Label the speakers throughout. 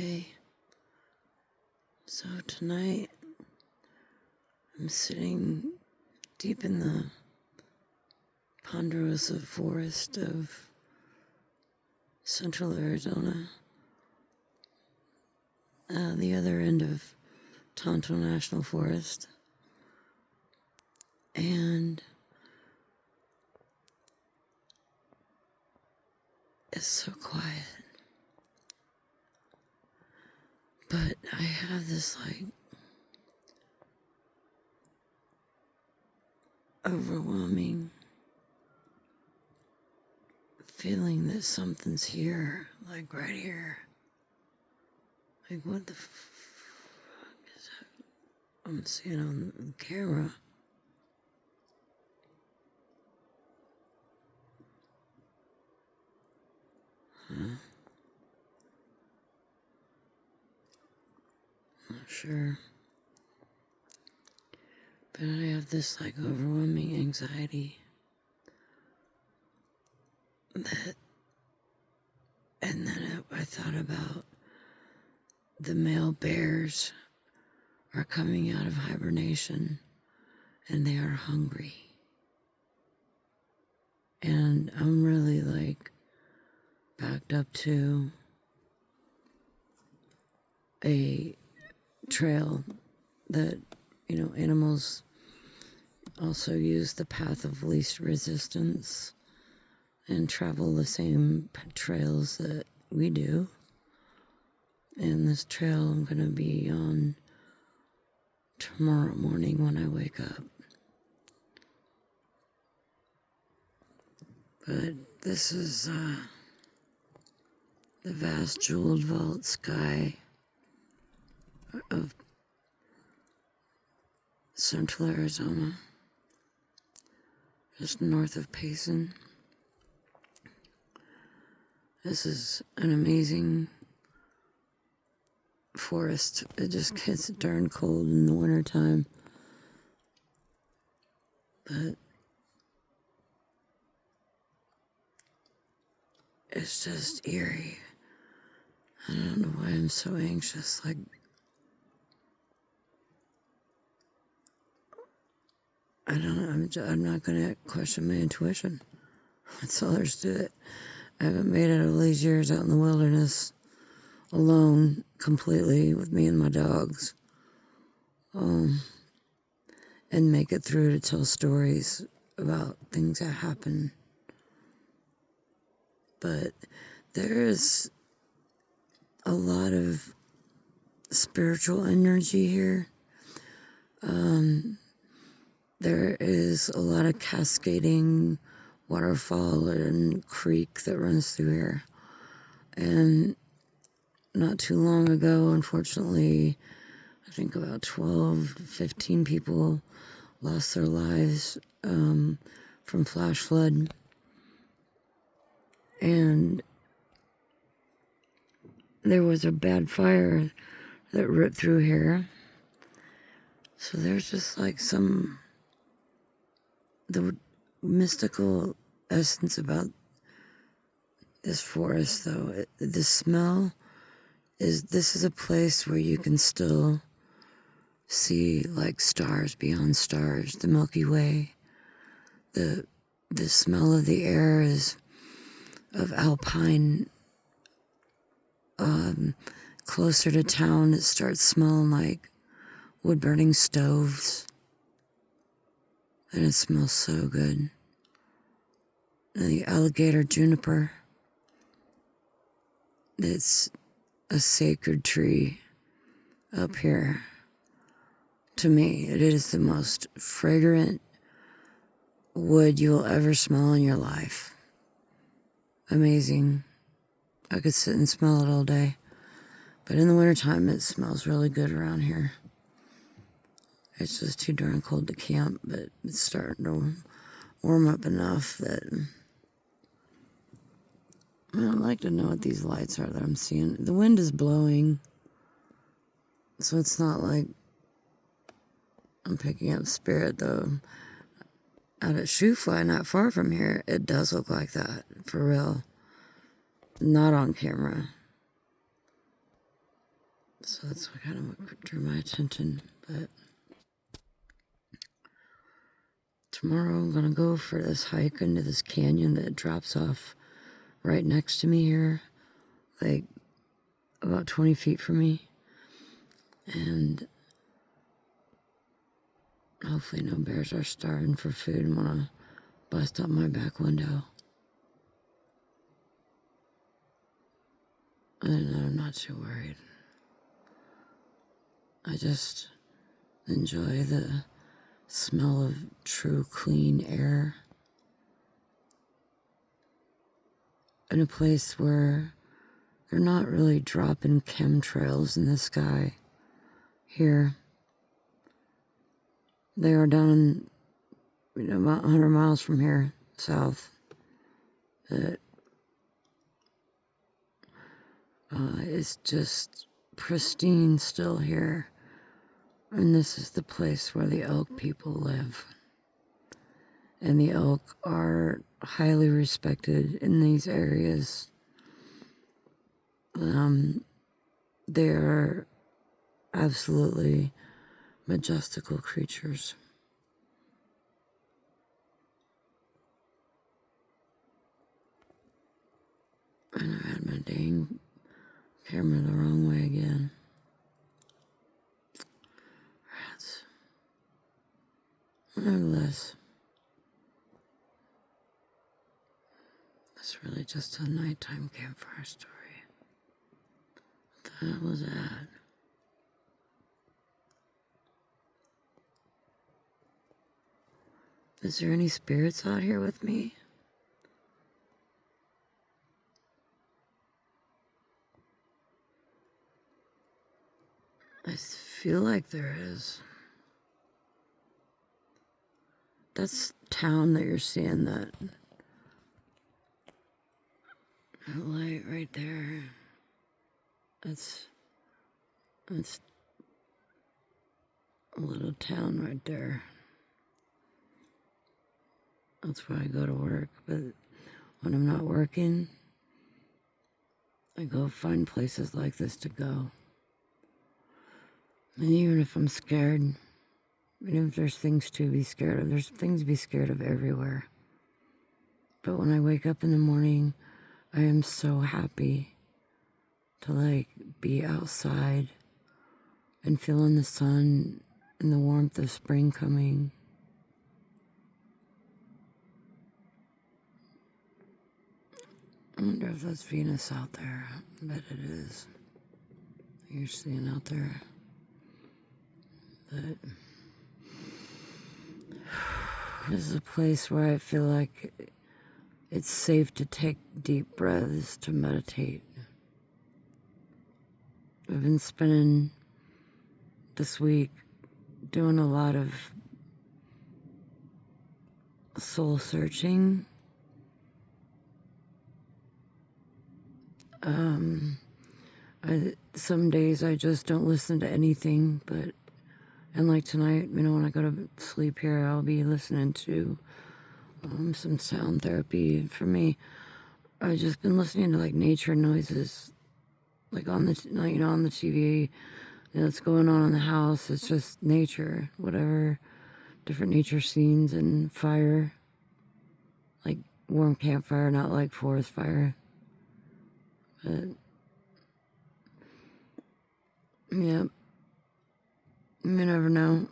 Speaker 1: Okay, so tonight I'm sitting deep in the ponderosa forest of central Arizona, the other end of Tonto National Forest, and it's so quiet. But I have this overwhelming feeling that something's here, like right here. Like, what the fuck is that? I'm seeing on camera. Huh? Not sure. But I have this overwhelming anxiety that, and then I thought about the male bears are coming out of hibernation and they are hungry. And I'm really backed up to a trail that, animals also use the path of least resistance and travel the same trails that we do. And this trail I'm going to be on tomorrow morning when I wake up. But this is the vast jeweled vault sky of central Arizona, just north of Payson. This is an amazing forest. It just gets darn cold in the wintertime. But it's just eerie. I don't know why I'm so anxious. I don't know. I'm not going to question my intuition. That's all there's to it. I haven't made it all these years out in the wilderness alone completely with me and my dogs. And make it through to tell stories about things that happen. But there is a lot of spiritual energy here. There is a lot of cascading waterfall and creek that runs through here. And not too long ago, unfortunately, I think about 12, 15 people lost their lives from flash flood. And there was a bad fire that ripped through here. So there's just the mystical essence about this forest, though. The smell this is a place where you can still see stars beyond stars, the Milky Way. The smell of the air is of alpine. Closer to town, it starts smelling like wood-burning stoves. And it smells so good. And the alligator juniper. It's a sacred tree up here. To me, it is the most fragrant wood you will ever smell in your life. Amazing. I could sit and smell it all day. But in the wintertime, it smells really good around here. It's just too darn cold to camp, but it's starting to warm up enough that I'd like to know what these lights are that I'm seeing. The wind is blowing, so it's not like I'm picking up spirit, though. Out at Shufly, not far from here, it does look like that, for real. Not on camera. So that's what kind of what drew my attention. But tomorrow I'm gonna go for this hike into this canyon that drops off right next to me here, like about 20 feet from me. And hopefully no bears are starving for food and wanna bust out my back window. And I'm not too worried. I just enjoy the smell of true clean air in a place where they're not really dropping chemtrails in the sky. Here, they are down about 100 miles from here, south. It's just pristine still here. And this is the place where the elk people live. And the elk are highly respected in these areas. They are absolutely majestical creatures. And I had my dang camera the wrong way again. Rats. Nevertheless, it's really just a nighttime campfire story. What the hell was that? Is there any spirits out here with me? I feel like there is. That's town that you're seeing, that light right there. That's a little town right there. That's where I go to work. But when I'm not working, I go find places like this to go. And even if I'm scared, even if there's things to be scared of, there's things to be scared of everywhere. But when I wake up in the morning, I am so happy to be outside and feeling the sun and the warmth of spring coming. I wonder if that's Venus out there. I bet it is. You're seeing out there. But this is a place where I feel like it's safe to take deep breaths to meditate. I've been spending this week doing a lot of soul searching. Some days I just don't listen to anything, and like tonight, when I go to sleep here, I'll be listening to some sound therapy. For me, I've just been listening to nature noises, on the on the TV. That's going on in the house. It's just nature, whatever, different nature scenes and fire, like warm campfire, not like forest fire. But yeah, you never know.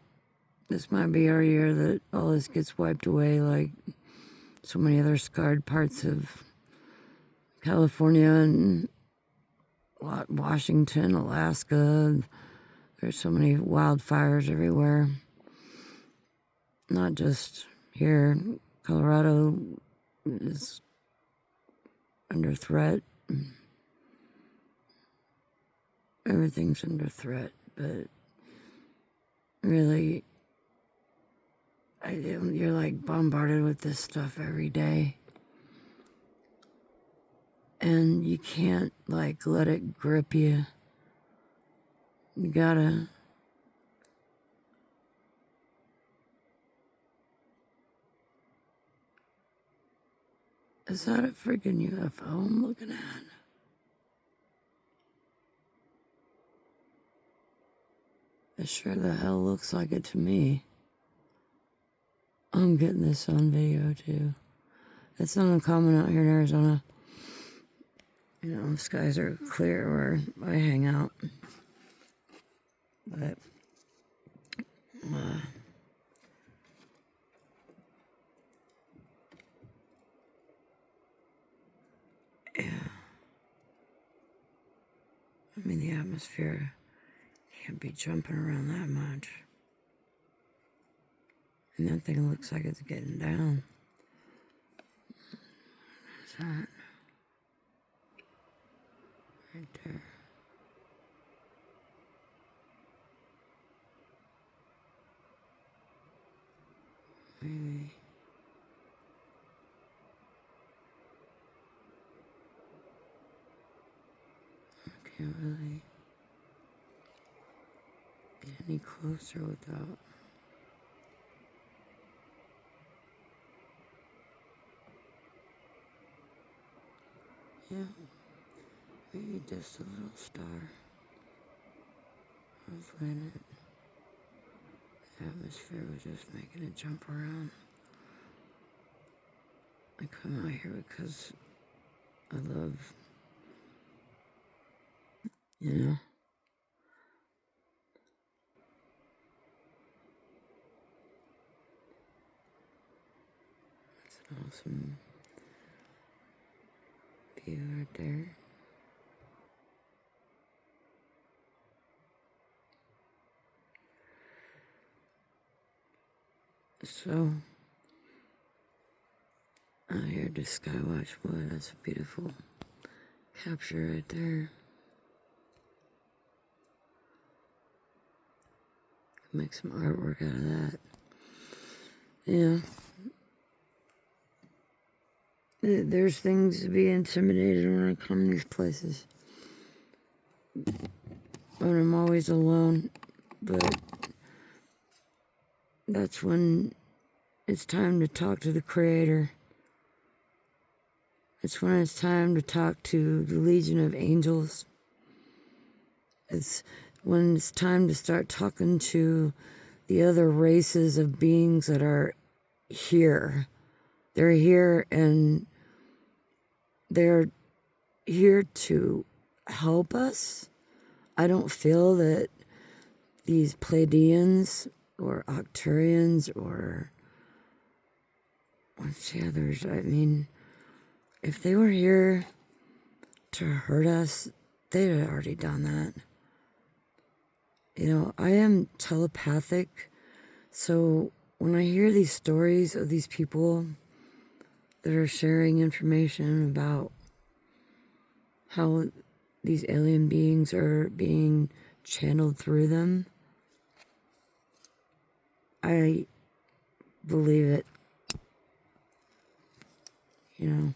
Speaker 1: This might be our year that all this gets wiped away, like so many other scarred parts of California and Washington, Alaska. There's so many wildfires everywhere. Not just here. Colorado is under threat. Everything's under threat, but really, you're bombarded with this stuff every day. And you can't let it grip you. You gotta Is that a freaking UFO I'm looking at? It sure the hell looks like it to me. I'm getting this on video too. It's not uncommon out here in Arizona. You know, skies are clear where I hang out. But, yeah. I mean, the atmosphere can't be jumping around that much. And that thing looks like it's getting down. What's that? Right there. Maybe. I can't really get any closer without. Yeah. Maybe just a little star. Or planet. The atmosphere was just making it jump around. I come out here because I love, you know, it's an awesome view right there. So, out here to Skywatch, boy, that's a beautiful capture right there. Make some artwork out of that. Yeah. There's things to be intimidated when I come to these places. When I'm always alone. But that's when it's time to talk to the Creator. It's when it's time to talk to the Legion of Angels. It's when it's time to start talking to the other races of beings that are here. They're here and they're here to help us. I don't feel that these Pleiadians or Octurians or what's the others? I mean, if they were here to hurt us, they'd have already done that. You know, I am telepathic, so when I hear these stories of these people that are sharing information about how these alien beings are being channeled through them, I believe it. You know,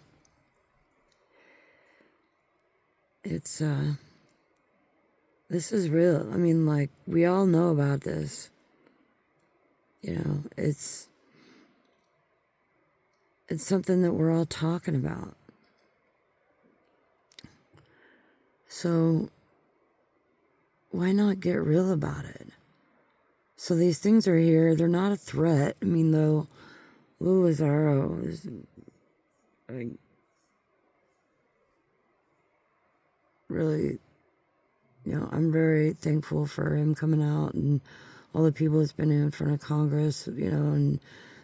Speaker 1: it's, this is real. I mean, like, we all know about this. You know, it's something that we're all talking about. So, why not get real about it? So these things are here. They're not a threat. I mean, though, Lou Lazaro is really, you know, I'm very thankful for him coming out and all the people that's been in front of Congress, you know, and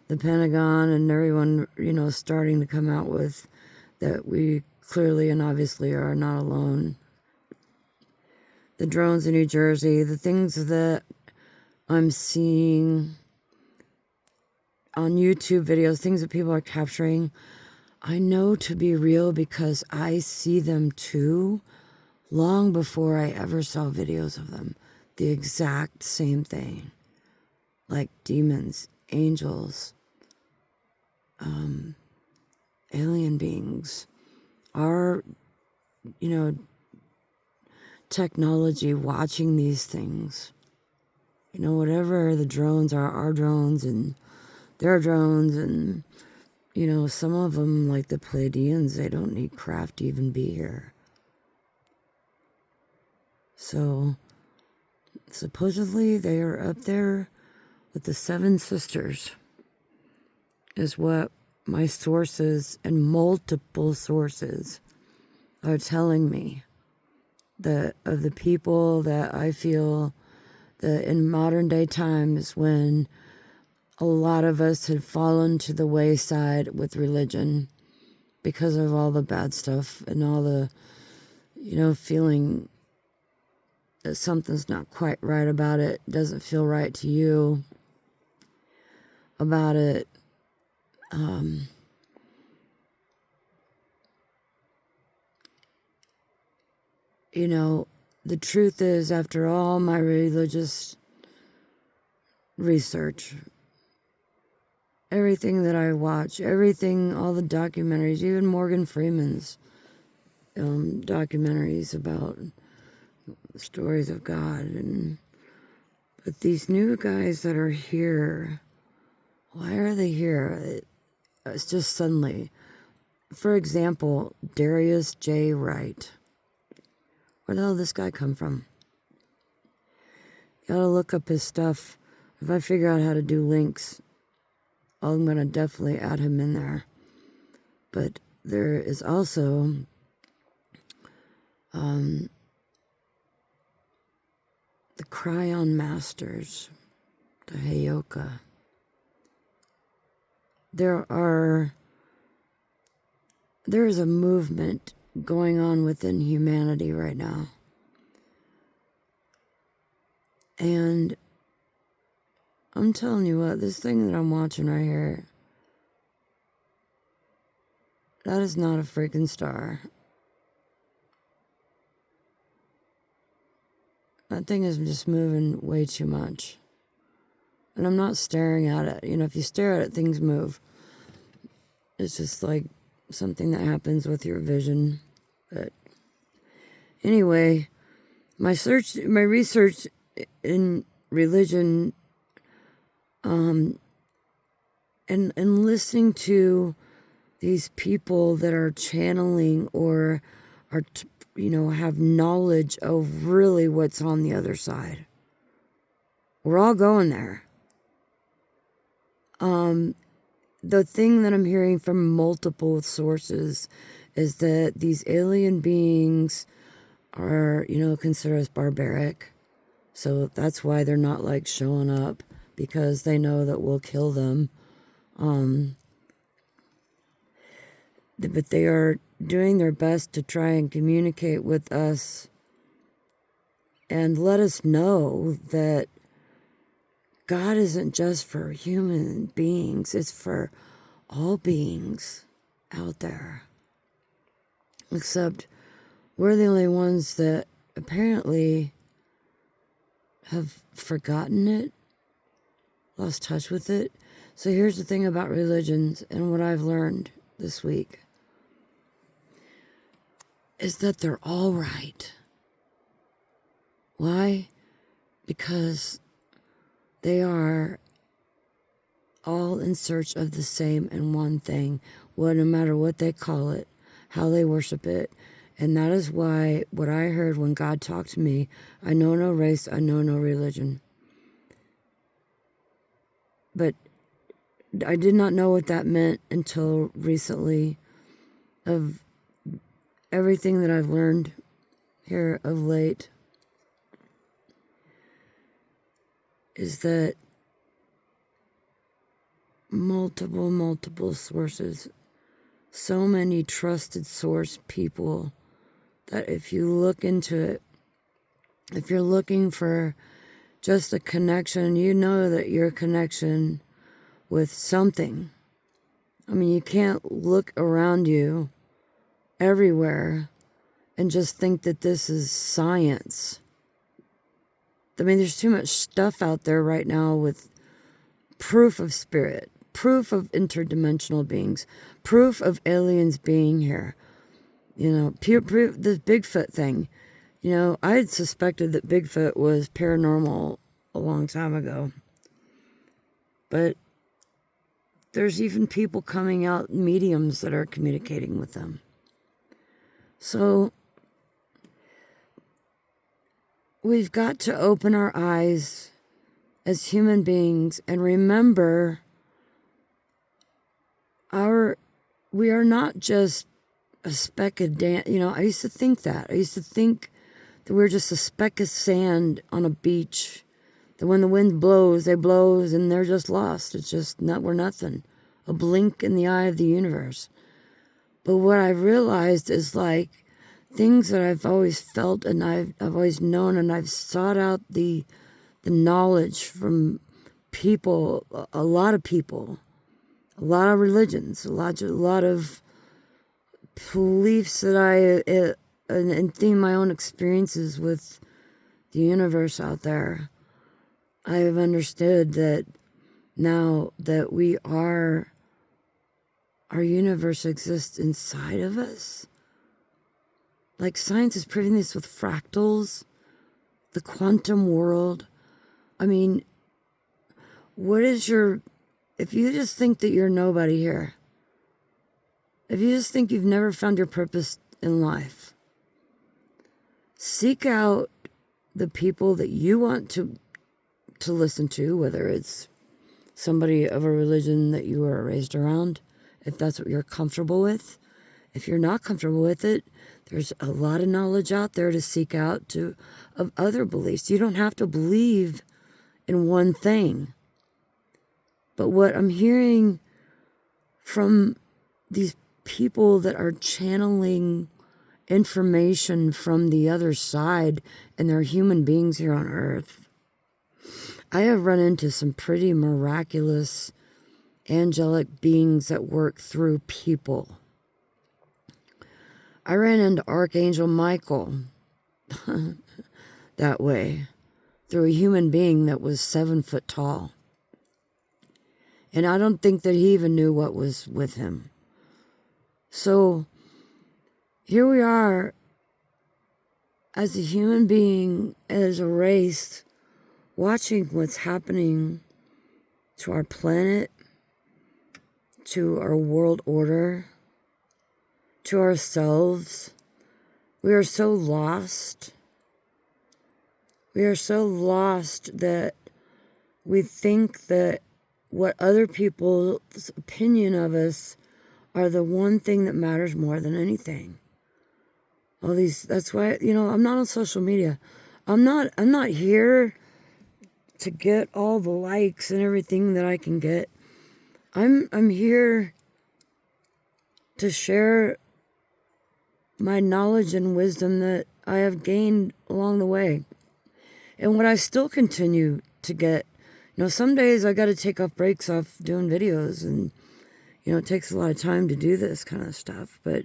Speaker 1: the Pentagon and everyone, you know, starting to come out with that we clearly and obviously are not alone. The drones in New Jersey, the things that I'm seeing on YouTube videos, things that people are capturing, I know to be real because I see them too long before I ever saw videos of them. The exact same thing. Like demons, angels, alien beings, our, you know, technology watching these things. You know, whatever the drones are, our drones and their drones, and, you know, some of them, like the Pleiadians, they don't need craft to even be here. So, Supposedly they are up there with the seven sisters, is what my sources and multiple sources are telling me. Of the people that I feel that in modern day times, when a lot of us had fallen to the wayside with religion because of all the bad stuff and all the, feeling that something's not quite right about it, doesn't feel right to you about it. The truth is, after all my religious research, everything that I watch, everything, all the documentaries, even Morgan Freeman's documentaries about the stories of God, but these new guys that are here, why are they here? It's just suddenly. For example, Darius J. Wright. Where the hell did this guy come from? You gotta look up his stuff. If I figure out how to do links, I'm gonna definitely add him in there. But there is also the Cryon Masters, the Heyoka. There is a movement going on within humanity right now. And I'm telling you what, this thing that I'm watching right here, that is not a freaking star. That thing is just moving way too much. And I'm not staring at it. If you stare at it, things move. It's just like something that happens with your vision. But anyway, my research in religion, and listening to these people that are channeling or are, have knowledge of really what's on the other side. We're all going there. The thing that I'm hearing from multiple sources is that these alien beings are, considered as barbaric. So that's why they're not like showing up, because they know that we'll kill them. But they are doing their best to try and communicate with us and let us know that God isn't just for human beings, it's for all beings out there. Except we're the only ones that apparently have forgotten it, lost touch with it. So here's the thing about religions and what I've learned this week is that they're all right. Why? Because they are all in search of the same and one thing, no matter what they call it, how they worship it. And that is why what I heard when God talked to me, I know no race, I know no religion. But I did not know what that meant until recently, of everything that I've learned here of late, is that multiple sources, so many trusted source people, that if you look into it, if you're looking for just a connection, you know that your connection with something. I mean, you can't look around you everywhere and just think that this is science. I mean, there's too much stuff out there right now with proof of spirit, proof of interdimensional beings, proof of aliens being here. Pure proof, this Bigfoot thing. I had suspected that Bigfoot was paranormal a long time ago. But there's even people coming out, mediums that are communicating with them. So we've got to open our eyes as human beings and remember we are not just a speck of I used to think that. I used to think that we're just a speck of sand on a beach. That when the wind blows, they blows and they're just lost. It's just we're nothing. A blink in the eye of the universe. But what I realized is like things that I've always felt and I've always known, and I've sought out the knowledge from people, a lot of people, a lot of religions, a lot of beliefs that and through my own experiences with the universe out there. I have understood that now that our universe exists inside of us. Like science is proving this with fractals, the quantum world. I mean, if you just think that you're nobody here, if you just think you've never found your purpose in life, seek out the people that you want to listen to, whether it's somebody of a religion that you were raised around, if that's what you're comfortable with. If you're not comfortable with it, there's a lot of knowledge out there to seek out of other beliefs. You don't have to believe in one thing. But what I'm hearing from these people that are channeling information from the other side, and they're human beings here on Earth, I have run into some pretty miraculous angelic beings that work through people. I ran into Archangel Michael that way, through a human being that was 7 foot tall. And I don't think that he even knew what was with him. So here we are as a human being, as a race, watching what's happening to our planet, to our world order, to ourselves. We are so lost. We are so lost that we think that what other people's opinion of us are the one thing that matters more than anything. That's why, I'm not on social media. I'm not here to get all the likes and everything that I can get. I'm here to share my knowledge and wisdom that I have gained along the way. And what I still continue to get, some days I got to take off breaks off doing videos, and, it takes a lot of time to do this kind of stuff, but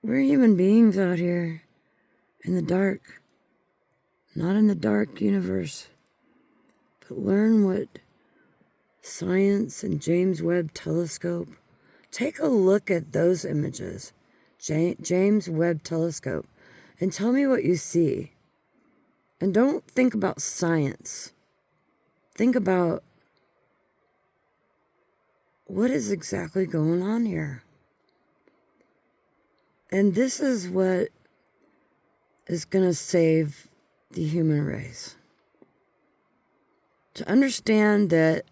Speaker 1: we're human beings out here in the dark, not in the dark universe, but learn what science and James Webb Telescope. Take a look at those images, James Webb Telescope, and tell me what you see. And don't think about science. Think about what is exactly going on here. And this is what is going to save the human race. To understand that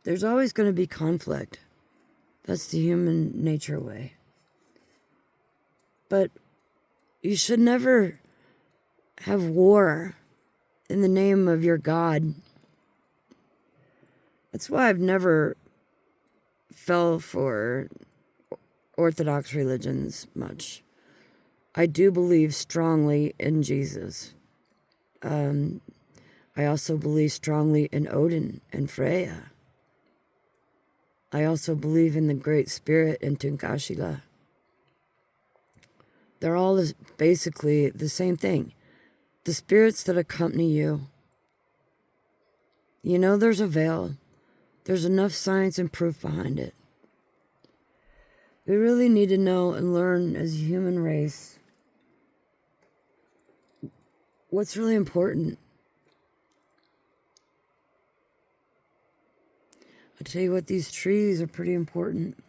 Speaker 1: there's always going to be conflict. That's the human nature way. But you should never have war in the name of your God. That's why I've never fell for Orthodox religions much. I do believe strongly in Jesus. I also believe strongly in Odin and Freya. I also believe in the Great Spirit and Tunkashila. They're all basically the same thing. The spirits that accompany you. There's a veil. There's enough science and proof behind it. We really need to know and learn as a human race what's really important. I tell you what, these trees are pretty important.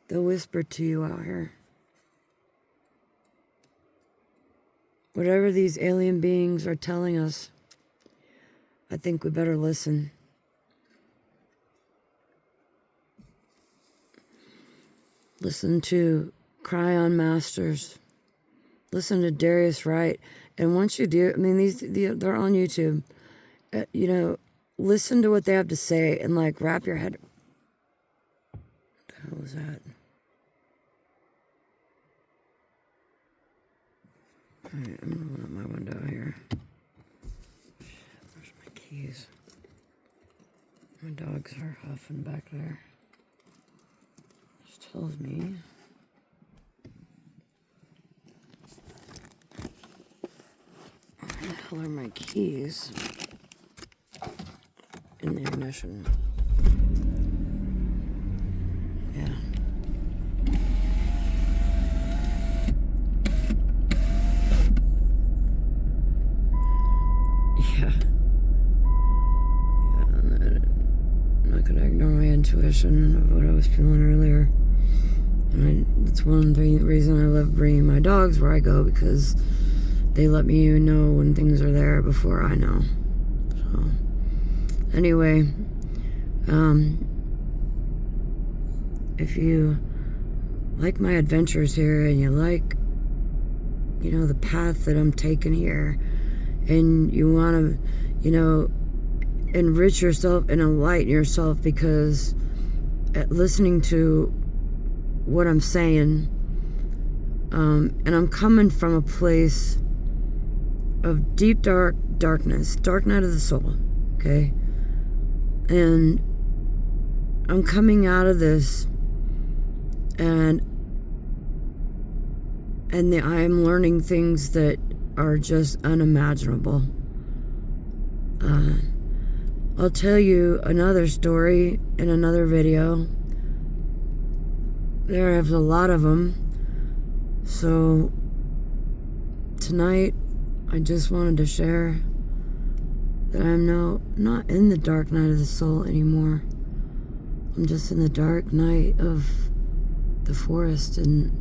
Speaker 1: They'll whisper to you out here. whatever these alien beings are telling us, I think we better listen. Listen to Cry on Masters. Listen to Darius Wright. And once you do, I mean, they're on YouTube. Listen to what they have to say and like wrap your head. What the hell was that? All right, I'm rolling up my window here. Where's my keys? My dogs are huffing back there. Which tells me where the hell are my keys? In the ignition. Yeah. Yeah. I'm not gonna ignore my intuition of what I was feeling earlier. And that's one reason I love bringing my dogs where I go, because they let me know when things are there before I know. So, anyway, if you like my adventures here and you like, the path that I'm taking here, and you want to, enrich yourself and enlighten yourself, because listening to what I'm saying, and I'm coming from a place of deep darkness, dark night of the soul, okay? And I'm coming out of this, and I'm learning things that are just unimaginable. I'll tell you another story in another video. There's a lot of them. So tonight, I just wanted to share that I'm now not in the dark night of the soul anymore. I'm just in the dark night of the forest and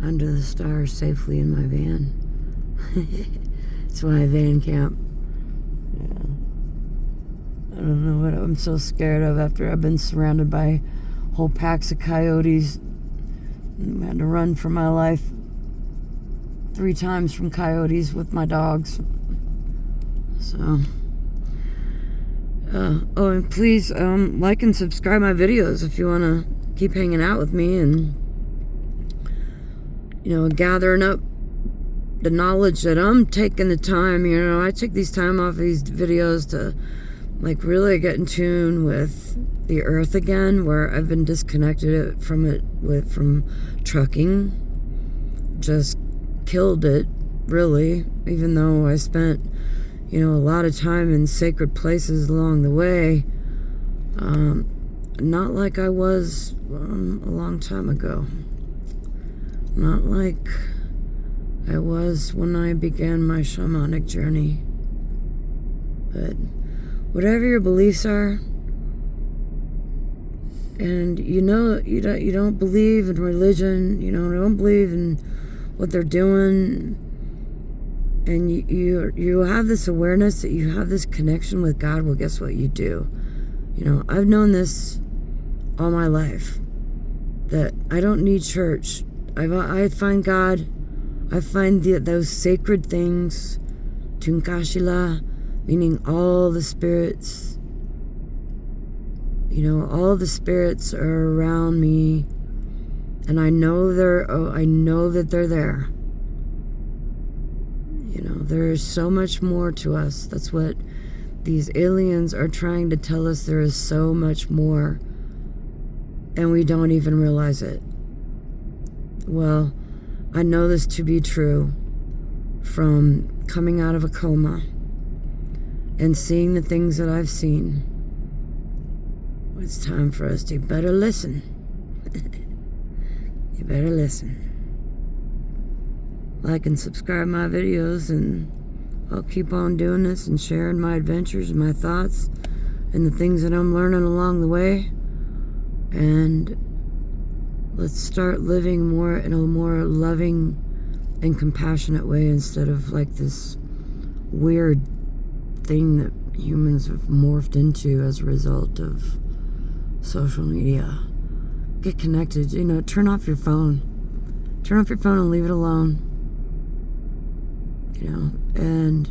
Speaker 1: under the stars, safely in my van. That's why I van camp. Yeah. I don't know what I'm so scared of after I've been surrounded by whole packs of coyotes. I had to run for my life 3 times from coyotes with my dogs. So, and please like and subscribe my videos if you want to keep hanging out with me and, gathering up the knowledge that I'm taking the time. I take these time off of these videos to really get in tune with the earth again, where I've been disconnected from trucking. Just killed it, really, even though I spent a lot of time in sacred places along the way. Not like I was a long time ago. Not like I was when I began my shamanic journey. But whatever your beliefs are, and you don't believe in religion, you don't believe in what they're doing, and you have this awareness that you have this connection with God, well, guess what you do? I've known this all my life, that I don't need church. I find God, I find those sacred things, Tunkashila, meaning all the spirits. All the spirits are around me, and I know that they're there. There is so much more to us. That's what these aliens are trying to tell us. There is so much more, and we don't even realize it. Well, I know this to be true from coming out of a coma and seeing the things that I've seen. It's time for us to better listen. You better listen. Like and subscribe my videos, and I'll keep on doing this and sharing my adventures and my thoughts and the things that I'm learning along the way. And let's start living more in a more loving and compassionate way instead of like this weird thing that humans have morphed into as a result of social media. Get connected, turn off your phone. Turn off your phone and leave it alone. And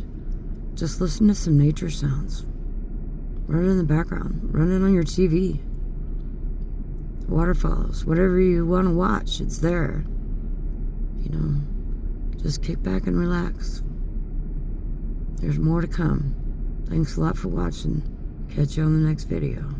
Speaker 1: just listen to some nature sounds. Run it in the background. Run it on your TV. Waterfalls, whatever you want to watch, it's there. Just kick back and relax. There's more to come. Thanks a lot for watching. Catch you on the next video.